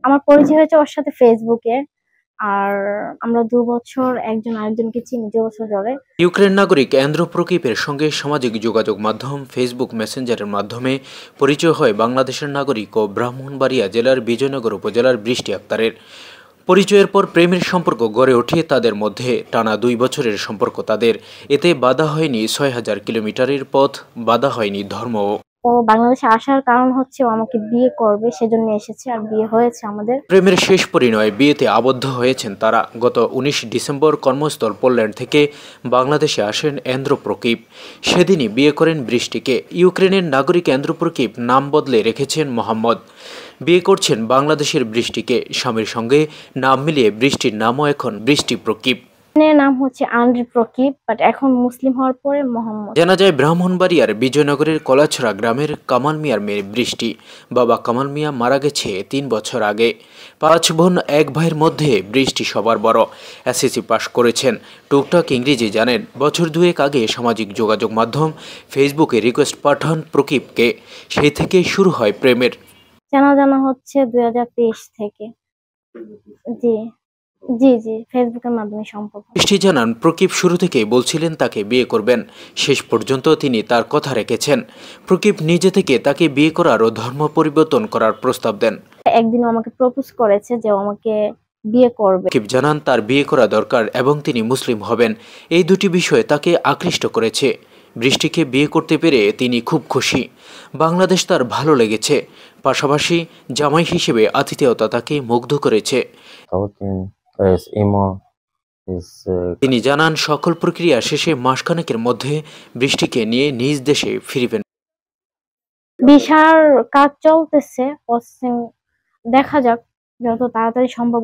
আমার পরিচয় হয়েছে ওর সাথে ফেসবুকে। আর আমরা ২ বছর একজন আরেকজনকে চিনি, ২ বছর ধরে। ইউক্রেন নাগরিক এন্দ্র প্রকীপের সঙ্গে সামাজিক যোগাযোগ মাধ্যম ফেসবুক মেসেঞ্জারের মাধ্যমে পরিচয় হয় বাংলাদেশের নাগরিক ও ব্রাহ্মণবাড়িয়া জেলার বিজয়নগর উপজেলার বৃষ্টি আক্তারের। পরিচয়ের পর প্রেমের সম্পর্ক গড়ে ওঠে তাদের মধ্যে। টানা ২ বছরের সম্পর্ক তাদের। এতে বাধা হয়নি ৬,০০০ কিলোমিটারের পথ, বাধা হয়নি ধর্মও। ও বাংলাদেশে আসার কারণ হচ্ছে ও আমাকে বিয়ে করবে, সেজন্য এসেছে, আর বিয়ে হয়েছে আমাদের। প্রেমের শেষ পরিণয়ে বিয়েতে আবদ্ধ হয়েছেন তারা। গত ১৯ ডিসেম্বর কর্মস্থল পোল্যান্ড থেকে বাংলাদেশে আসেন এন্দ্র প্রকীপ। সেদিনই বিয়ে করেন বৃষ্টিকে। ইউক্রেনের নাগরিক এন্দ্র প্রকীপ নাম বদলে রেখেছেন মোহাম্মদ। বিয়ে করছেন বাংলাদেশের বৃষ্টিকে। স্বামীর সঙ্গে নাম মিলিয়ে বৃষ্টির নামও এখন বৃষ্টি প্রকীপ। নাম হচ্ছে আন্দ্রে প্রকীপ, বাট এখন মুসলিম হওয়ার পরে মোহাম্মদ। জানা যায় ব্রাহ্মণবাড়িয়ার বিজয়নগরের কলাছড়া গ্রামের কামাল মিয়ার মেয়ে বৃষ্টি। বাবা কামাল মিয়া মারা গেছে ৩ বছর আগে। ৫ বোন ১ ভাইয়ের মধ্যে বৃষ্টি সবার বড়। এসএসসি পাশ করেছেন, টুকটাক ইংরেজি জানেন। বছর ২ আগে সামাজিক যোগাযোগ মাধ্যম ফেসবুকে রিকোয়েস্ট পাঠান প্রকীপকে। সেই থেকে শুরু হয় প্রেমের। জানা হচ্ছে ২০২৩ থেকে। জি জি, ফেসবুকের মাধ্যমে সম্পর্ক। বৃষ্টি জানান, প্রকীপ শুরু থেকেই বলছিলেন তাকে বিয়ে করবেন। শেষ পর্যন্ত তিনি তার কথা রেখেছেন। প্রকীপ নিজে থেকে তাকে বিয়ে করার ও ধর্ম পরিবর্তন করার প্রস্তাব দেন। একদিন আমাকে প্রপোজ করেছে যে ও আমাকে বিয়ে করবে। প্রকীপ জানান তার বিয়ে করা দরকার এবং তিনি মুসলিম হবেন। এই দুটি বিষয় তাকে আকৃষ্ট করেছে। বৃষ্টিকে বিয়ে করতে পেরে তিনি খুব খুশি। বাংলাদেশ তার ভালো লেগেছে। পাশাপাশি জামাই হিসেবে আতিথেয়তা তাকে মুগ্ধ করেছে। তিনি জানান, সকল প্রক্রিয়া শেষে মাসখানেকের মধ্যে বৃষ্টিকে নিয়ে নিজ দেশে ফিরবেন। ভিসার কাজ চলতেছে, দেখা যাক যত তাড়াতাড়ি সম্ভব।